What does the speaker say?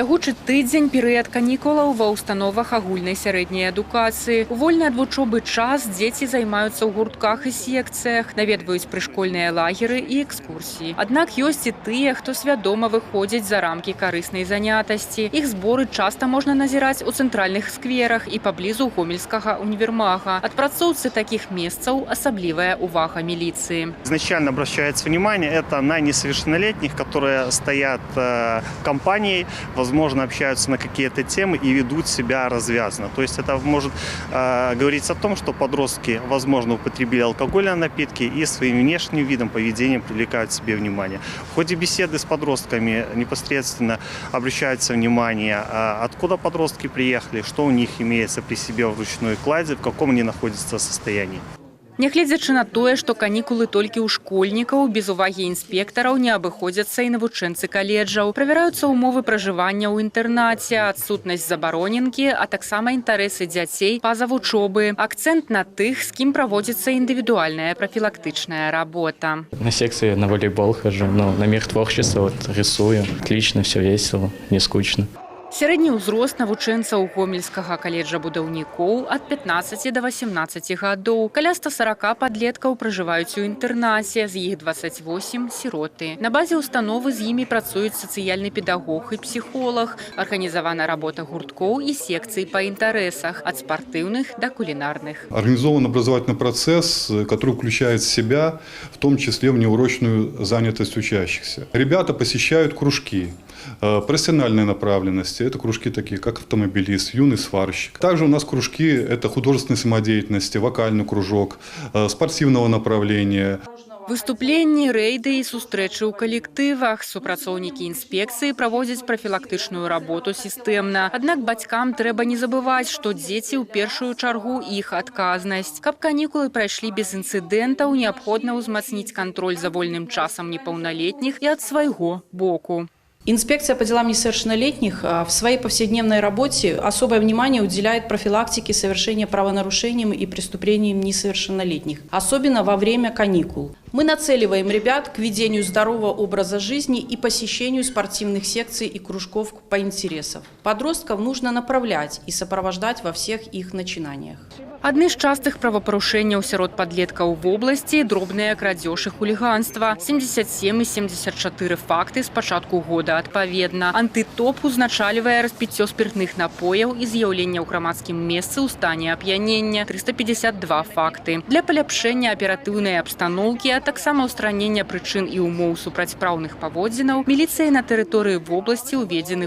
Бягучы тыдзень перыяд канікулаў ва ўстановах агульнай сярэдняй адукацыі. У вольны ад вучобы час дзеці займаюцца ў гуртках і секцыях, наведваюць прышкольныя лагеры і экскурсіі. Аднак ёсць і тыя, хто свядома выходзіць за рамкі карыснай занятасці. Іх зборы часта можна назіраць у цэнтральных скверах і паблізу гомельскага універмага. Адпрацоўцы такіх месцаў асаблівая увага міліцыі. Изначально обращается внимание это на несовершеннолетних, которые стоят компанией, возможно, общаются на какие-то темы и ведут себя развязно. То есть это может говорить о том, что подростки, возможно, употребили алкогольные напитки и своим внешним видом, поведением привлекают к себе внимание. В ходе беседы с подростками непосредственно обращается внимание, откуда подростки приехали, что у них имеется при себе в ручной кладе, в каком они находятся состоянии. Нягледзячы на тое, што канікулы толькі ў школьнікаў, без увагі інспектараў не абыходзяцца і навучэнцы каледжаў. Правяраюцца ўмовы пражывання ў інтэрнаце, адсутнасць забароненкі, а таксама інтарэсы дзяцей па-за вучобы. Акцэнт на тых, з кім праводзіцца індывідуальная прафілактычная работа. На секции на волейбол хожу, на мир творчества рисую. Отлично, все весело, не скучно. Сярэдні ўзрост навучэнцаў гомельскага каледжа будаўнікоў ад 15 до 18 гадоў. Каля 140 падлеткаў пражываюць у інтэрнаце, з іх 28 сіроты. На базе установы з імі працуюць сацыяльны педагог і псіхолог. Арганізавана работа гурткоў і секцый па інтарэсах, ад спартыўных да кулінарных. Организован образовательный процесс, который включает в себя, в том числе внеурочную занятость учащихся. Ребята посещают кружки профессиональной направленности. Это кружки такие, как автомобилист, юный сварщик. Также у нас кружки – это художественной самодеятельности, вокальный кружок, спортивного направления. Выступленні, рэйды і сустрэчы ў калектывах. Супрацоўнікі інспекцыі праводзяць прафілактычную работу сістэмна. Аднак бацькам трэба не забываць, што дзеці ў першую чаргу іх адказнасць. Каб канікулы прайшлі без інцыдэнтаў, неабходна ўзмацніць кантроль за вольным часам непаўналетніх і ад свайго боку. Инспекция по делам несовершеннолетних в своей повседневной работе особое внимание уделяет профилактике совершения правонарушений и преступлений несовершеннолетних, особенно во время каникул. Мы нацеливаем ребят к ведению здорового образа жизни и посещению спортивных секций и кружков по интересам. Подростков нужно направлять и сопровождать во всех их начинаниях. Адны з частых правапарушэнняў сярод падлеткаў в области – дробныя крадзеж і хуліганства. 77 і 74 факты з пачатку года адпаведна. Антытоп узначальвае распіццё спиртных напояў і з'яўлення ў грамадскім месцы ў стане ап'янення – 352 факты. Для паляпшэння аператыўнай абстаноўкі, а таксама устранення прычын і умоў супрацьпраўных паводзінаў, міліцыяй на тэрыторыі вобласці ўведзены